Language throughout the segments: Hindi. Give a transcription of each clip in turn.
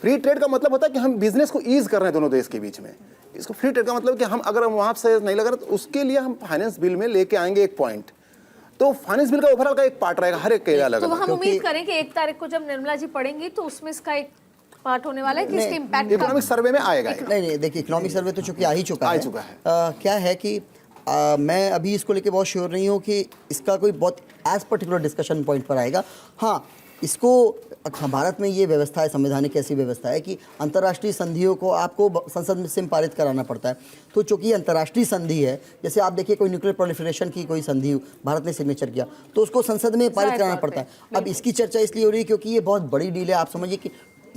फ्री ट्रेड का मतलब होता है कि हम बिजनेस को ईज कर रहे हैं दोनों देश के बीच में। इसको फ्री ट्रेड का मतलब कि हम अगर वहाँ से नहीं लगा रहे तो उसके लिए हम फाइनेंस बिल में लेके आएंगे एक पॉइंट, तो फाइनेंस बिल का ओवरऑल का एक पार्ट रहेगा हर एक के अलग तो अलग। हम उम्मीद करें कि 1 तारीख को जब निर्मला जी पढ़ेंगी तो उसमें इसका एक पार्ट होने वाला है कि इसके इम्पैक्ट इकोनॉमिक सर्वे में आएगा। नहीं, देखिए इकोनॉमिक सर्वे तो चूंकि आ ही चुका है। क्या है कि मैं अभी इसको लेके बहुत श्योर नहीं हूँ कि इसका कोई बहुत एज पर्टिकुलर डिस्कशन पॉइंट पर आएगा। हाँ, इसको भारत में ये व्यवस्था है, संवैधानिक ऐसी व्यवस्था है कि अंतर्राष्ट्रीय संधियों को आपको संसद से पारित कराना पड़ता है। तो चूंकि अंतर्राष्ट्रीय संधि है, जैसे आप देखिए कोई न्यूक्लियर प्रोलिफरेशन की कोई संधि भारत ने सिग्नेचर किया तो उसको संसद में पारित कराना पड़ता है। अब इसकी चर्चा इसलिए हो रही है क्योंकि ये बहुत बड़ी डील है। आप समझिए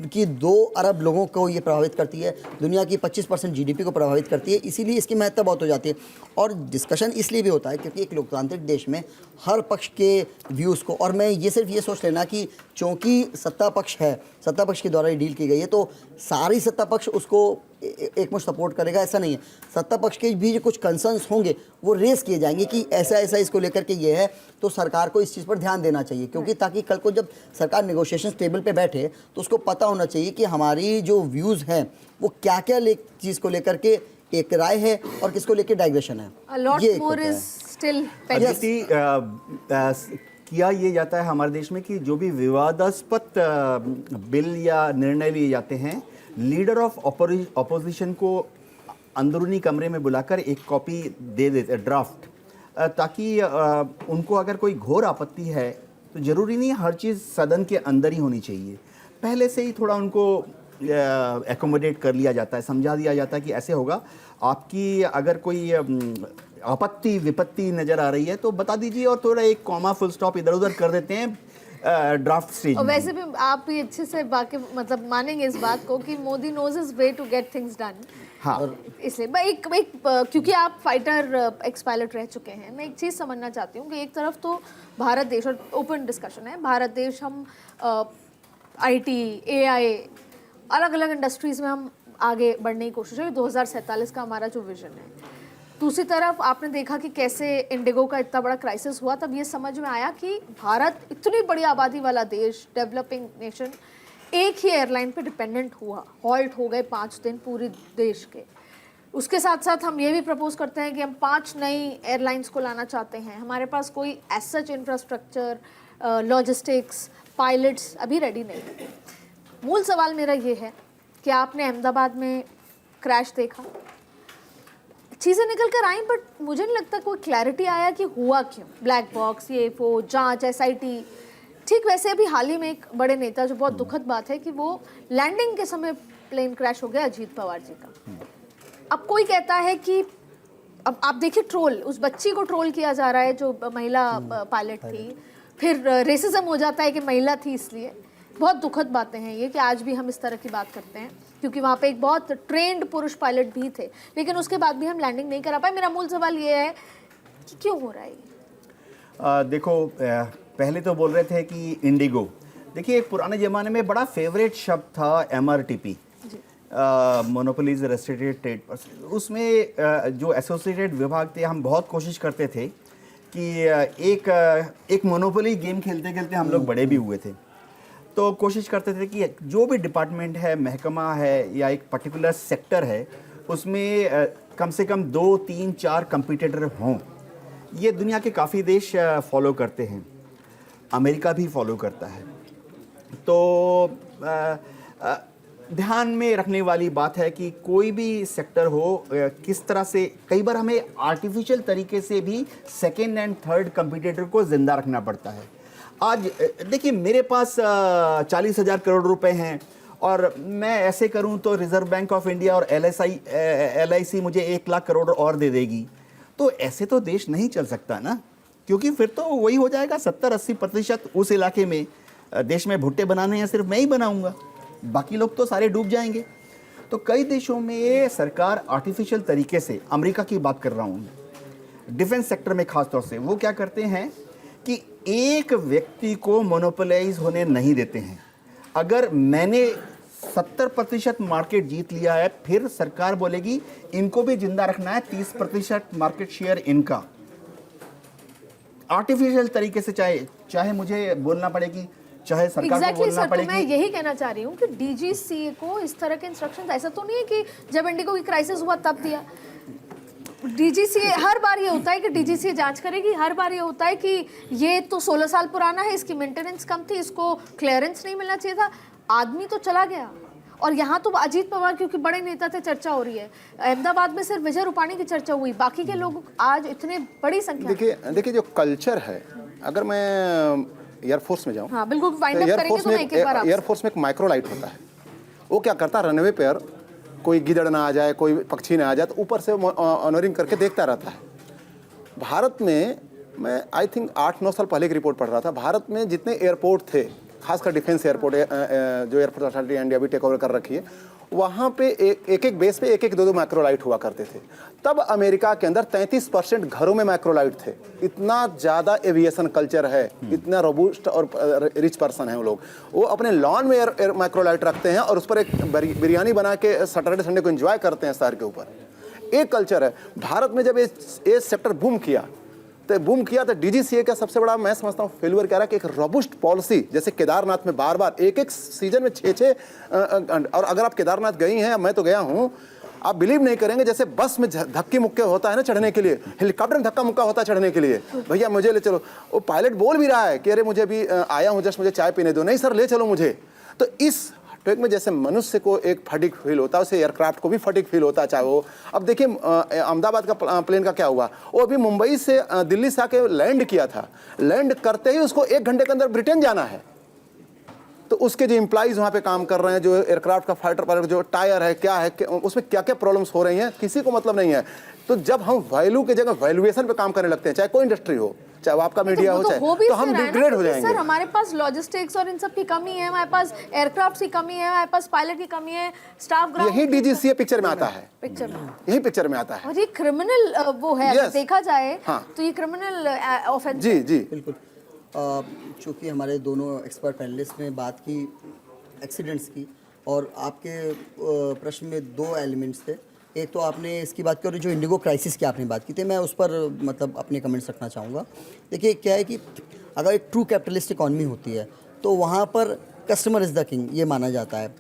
कि 2 अरब लोगों को ये प्रभावित करती है, दुनिया की 25% जीडीपी को प्रभावित करती है, इसीलिए इसकी महत्ता बहुत हो जाती है। और डिस्कशन इसलिए भी होता है क्योंकि एक लोकतांत्रिक देश में हर पक्ष के व्यूज़ को, और मैं ये सिर्फ ये सोच लेना कि चूँकि सत्ता पक्ष है, सत्ता पक्ष के द्वारा ये डील की गई है तो सारी सत्ता पक्ष उसको एकमुश्त सपोर्ट करेगा, ऐसा नहीं है। सत्ता पक्ष के भी जो कुछ कंसर्न्स होंगे वो रेस किए जाएंगे कि ऐसा ऐसा इसको लेकर के ये है, तो सरकार को इस चीज़ पर ध्यान देना चाहिए, क्योंकि ताकि कल को जब सरकार नेगोशिएशन टेबल पे बैठे तो उसको पता होना चाहिए कि हमारी जो व्यूज़ हैं वो क्या क्या चीज़ को लेकर के एक राय है और किसको लेकर डाइग्रेशन है। किया ये जाता है हमारे देश में कि जो भी विवादास्पद बिल या निर्णय लिए जाते हैं, लीडर ऑफ ऑपोजिशन को अंदरूनी कमरे में बुलाकर एक कॉपी दे देते ड्राफ्ट, ताकि उनको अगर कोई घोर आपत्ति है तो ज़रूरी नहीं हर चीज़ सदन के अंदर ही होनी चाहिए, पहले से ही थोड़ा उनको एकोमोडेट कर लिया जाता है, समझा दिया जाता है कि ऐसे होगा। आपकी अगर कोई आपत्ति विपत्ति नज़र आ रही है तो बता दीजिए और थोड़ा एक कॉमा फुल स्टॉप इधर उधर कर देते हैं ड्राफ्ट स्टेज में। वैसे भी आप भी अच्छे से बाकी मतलब मानेंगे इस बात को कि Modi knows his way to get things done. हाँ, इसलिए एक क्योंकि आप फाइटर एक्स पायलट रह चुके हैं, मैं एक चीज़ समझना चाहती हूँ कि एक तरफ तो भारत देश, और ओपन डिस्कशन है, भारत देश हम IT AI अलग अलग इंडस्ट्रीज़ में हम आगे बढ़ने की कोशिश है, 2047 का हमारा जो विजन है। दूसरी तरफ आपने देखा कि कैसे इंडिगो का इतना बड़ा क्राइसिस हुआ, तब ये समझ में आया कि भारत इतनी बड़ी आबादी वाला देश, डेवलपिंग नेशन, एक ही एयरलाइन पे डिपेंडेंट हुआ, हॉल्ट हो गए 5 दिन पूरे देश के। उसके साथ साथ हम ये भी प्रपोज करते हैं कि हम 5 नई एयरलाइंस को लाना चाहते हैं। हमारे पास कोई as such infrastructure, logistics, pilots अभी रेडी नहीं है। मूल सवाल मेरा ये है कि आपने अहमदाबाद में क्रैश देखा, चीज़ें निकल कर आई, बट मुझे नहीं लगता कोई क्लैरिटी आया कि हुआ क्यों, ब्लैक बॉक्स, ये वो जांच, SIT। ठीक वैसे अभी हाल ही में एक बड़े नेता, जो बहुत दुखद बात है कि वो लैंडिंग के समय प्लेन क्रैश हो गया, अजीत पवार जी का। अब कोई कहता है कि अब आप देखिए ट्रोल, उस बच्ची को ट्रोल किया जा रहा है जो महिला पायलट थी, फिर रेसिज्म हो जाता है कि महिला थी, इसलिए बहुत दुखद बातें हैं ये कि आज भी हम इस तरह की बात करते हैं, क्योंकि वहाँ पे एक बहुत ट्रेंड पुरुष पायलट भी थे, लेकिन उसके बाद भी हम लैंडिंग नहीं करा पाए। मेरा मूल सवाल ये है कि क्यों हो रहा है ये? देखो, पहले तो बोल रहे थे कि इंडिगो, देखिए एक पुराने ज़माने में बड़ा फेवरेट शब्द था MRTP, monopolies restricted trade person. उसमें जो एसोसिएटेड विभाग थे, हम बहुत कोशिश करते थे कि एक मोनोपोली गेम खेलते खेलते हम लोग बड़े भी हुए थे, तो कोशिश करते थे कि जो भी डिपार्टमेंट है, महकमा है या एक पर्टिकुलर सेक्टर है, उसमें कम से कम 2, 3, 4 कंपटीटर हों। ये दुनिया के काफ़ी देश फॉलो करते हैं, अमेरिका भी फॉलो करता है। तो ध्यान में रखने वाली बात है कि कोई भी सेक्टर हो, किस तरह से कई बार हमें आर्टिफिशियल तरीके से भी सेकेंड एंड थर्ड कंपटीटर को ज़िंदा रखना पड़ता है। आज देखिए मेरे पास 40,000 करोड़ रुपए हैं और मैं ऐसे करूं तो रिजर्व बैंक ऑफ इंडिया और LIC मुझे 1 लाख करोड़ और दे देगी, तो ऐसे तो देश नहीं चल सकता ना, क्योंकि फिर तो वही हो जाएगा 70-80% उस इलाके में देश में भुट्टे बनाने हैं सिर्फ मैं ही बनाऊंगा, बाकी लोग तो सारे डूब जाएंगे। तो कई देशों में सरकार आर्टिफिशियल तरीके से, अमेरिका की बात कर रहा हूँ, डिफेंस सेक्टर में खास तौर से वो क्या करते हैं कि एक व्यक्ति को मोनोपोलाइज होने नहीं देते हैं। अगर मैंने 70% मार्केट जीत लिया है, फिर सरकार बोलेगी इनको भी जिंदा रखना है, 30% मार्केट शेयर इनका। आर्टिफिशियल तरीके से चाहे मुझे बोलना पड़े कि चाहे सरकार को एग्जैक्टली बोलना सर, तो मैं पड़ेगी। यही कहना चाह रही हूँ कि डीजीसीए को इस तरह के इंस्ट्रक्शंस, ऐसा तो नहीं है कि जब इंडिगो की क्राइसिस हुआ तब दिया। डीजीसीए हर बार ये होता है कि डीजीसीए जांच करेगी, हर बार ये होता है कि ये तो 16 साल पुराना है, इसकी मेंटेनेंस कम थी, इसको क्लियरेंस नहीं मिलना चाहिए था। आदमी तो चला गया, और यहाँ तो अजीत पवार क्योंकि बड़े नेता थे चर्चा हो रही है। अहमदाबाद में सिर्फ विजय रूपाणी की चर्चा हुई, बाकी के लोग आज इतने बड़ी संख्या। देखिए जो कल्चर है, अगर मैं एयरफोर्स में जाऊँ, हाँ बिल्कुल, वाइंड अप करेंगे तो मैं एक बार एयरफोर्स में एक माइक्रोलाइट होता है, वो क्या करता है, रनवे पर कोई गिदड़ ना आ जाए, कोई पक्षी ना आ जाए, तो ऊपर से ऑनरिंग करके देखता रहता है। भारत में मैं आई थिंक 8-9 साल पहले की रिपोर्ट पढ़ रहा था, भारत में जितने एयरपोर्ट थे, खासकर डिफेंस एयरपोर्ट जो एयरपोर्ट अथॉरिटी इंडिया भी टेक ओवर कर रखी है, वहाँ पे एक बेस पे 1-2 माइक्रोलाइट हुआ करते थे। तब अमेरिका के अंदर 33% घरों में माइक्रोलाइट थे। इतना ज़्यादा एविएशन कल्चर है, इतना रोबूस्ट और रिच पर्सन है वो लोग। वो अपने लॉन में माइक्रोलाइट रखते हैं और उस पर एक बिरयानी बना के सैटरडे संडे को एंजॉय करते हैं शहर के ऊपर। एक कल्चर है। भारत में जब ये सेक्टर बूम किया तो डीजीसीए का सबसे बड़ा, मैं समझता हूँ, फेलियर क्या रहा कि एक रोबस्ट पॉलिसी, जैसे केदारनाथ में बार बार एक सीजन में 6-6, और अगर आप केदारनाथ गई हैं, मैं तो गया हूँ, आप बिलीव नहीं करेंगे, जैसे बस में धक्के मुक्के होता है ना चढ़ने के लिए, हेलीकॉप्टर में धक्का मुक्का होता है चढ़ने के लिए, भैया मुझे ले चलो। वो पायलट बोल भी रहा है कि अरे मुझे भी आया हूँ, जस्ट मुझे चाय पीने दो, नहीं सर ले चलो मुझे। तो इस ट्रैक में जैसे मनुष्य को एक फटीग फील होता है, उसे एयरक्राफ्ट को भी फटीग फील होता है, चाहे वो। अब देखिए अहमदाबाद का प्लेन का क्या हुआ, वो अभी मुंबई से दिल्ली से आके लैंड किया था, लैंड करते ही उसको 1 घंटे के अंदर ब्रिटेन जाना है। तो उसके जो एम्प्लॉइज वहाँ पे काम कर रहे हैं, जो एयरक्राफ्ट का फाइटर पायलट, जो टायर है क्या है, उसमें क्या क्या प्रॉब्लम्स हो रही हैं, किसी को मतलब नहीं है। तो जब हम वैल्यू की जगह वैल्यूएशन पे काम करने लगते हैं, चाहे कोई इंडस्ट्री हो, चाहे वो आपका मीडिया हो, चाहे, तो हम डिग्रेड हो जाएंगे। सर हमारे पास लॉजिस्टिक्स और इन सब की कमी है, हमारे पास एयरक्राफ्ट की कमी है, हमारे पास पायलट की कमी है, स्टाफ ग्राउंड। यही डीजीसीए पिक्चर में आता है, पिक्चर में, यही पिक्चर में आता है। और ये क्रिमिनल वो है, अगर देखा जाए तो ये क्रिमिनल ऑफेंस। जी जी बिल्कुल। चूँकि हमारे दोनों एक्सपर्ट पैनलिस्ट ने बात की एक्सीडेंट्स की, और आपके प्रश्न में 2 एलिमेंट्स थे। एक तो आपने इसकी बात की, और जो इंडिगो क्राइसिस की आपने बात की थी, मैं उस पर मतलब अपने कमेंट्स रखना चाहूँगा। देखिए क्या है कि अगर एक ट्रू कैपिटलिस्ट इकॉनमी होती है तो वहाँ पर कस्टमर इज़ द किंग, ये माना जाता है,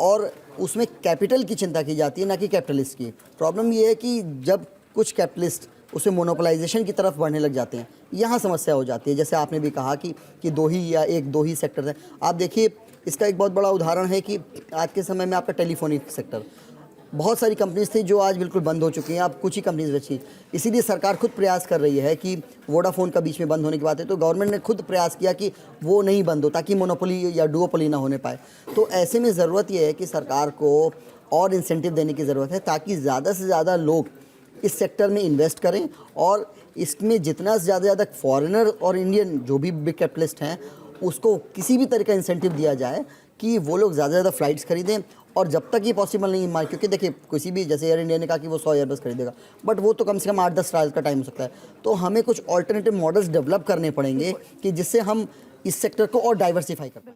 और उसमें कैपिटल की चिंता की जाती है, ना कि कैपिटलिस्ट की। प्रॉब्लम ये है कि जब कुछ कैपिटलिस्ट उसे मोनोपोलाइजेशन की तरफ बढ़ने लग जाते हैं, यहाँ समस्या हो जाती है। जैसे आपने भी कहा कि 2 ही या 1-2 ही सेक्टर हैं। आप देखिए, इसका एक बहुत बड़ा उदाहरण है कि आज के समय में आपका टेलीफोनिक सेक्टर, बहुत सारी कंपनीज थी जो आज बिल्कुल बंद हो चुकी हैं, अब कुछ ही कंपनीज बची। इसीलिए सरकार खुद प्रयास कर रही है कि वोडाफोन का बीच में बंद होने की बात है तो गवर्नमेंट ने खुद प्रयास किया कि वो नहीं बंद हो, ताकि मोनोपोली या डुओपोली ना होने पाए। तो ऐसे में ज़रूरत यह है कि सरकार को और इंसेंटिव देने की ज़रूरत है, ताकि ज़्यादा से ज़्यादा लोग इस सेक्टर में इन्वेस्ट करें, और इसमें जितना ज़्यादा फॉरेनर और इंडियन जो भी बिग कैपिटलिस्ट हैं उसको किसी भी तरह का इंसेंटिव दिया जाए कि वो लोग ज़्यादा से ज़्यादा फ्लाइट्स खरीदें। और जब तक ये पॉसिबल नहीं है, क्योंकि देखिए किसी भी, जैसे एयर इंडिया ने कहा कि वो 100 एयरबस खरीदेगा, बट वो तो कम से कम 8-10 साल का टाइम हो सकता है। तो हमें कुछ ऑल्टरनेटिव मॉडल्स डेवलप करने पड़ेंगे कि जिससे हम इस सेक्टर को और डाइवर्सिफाई कर पाएँ।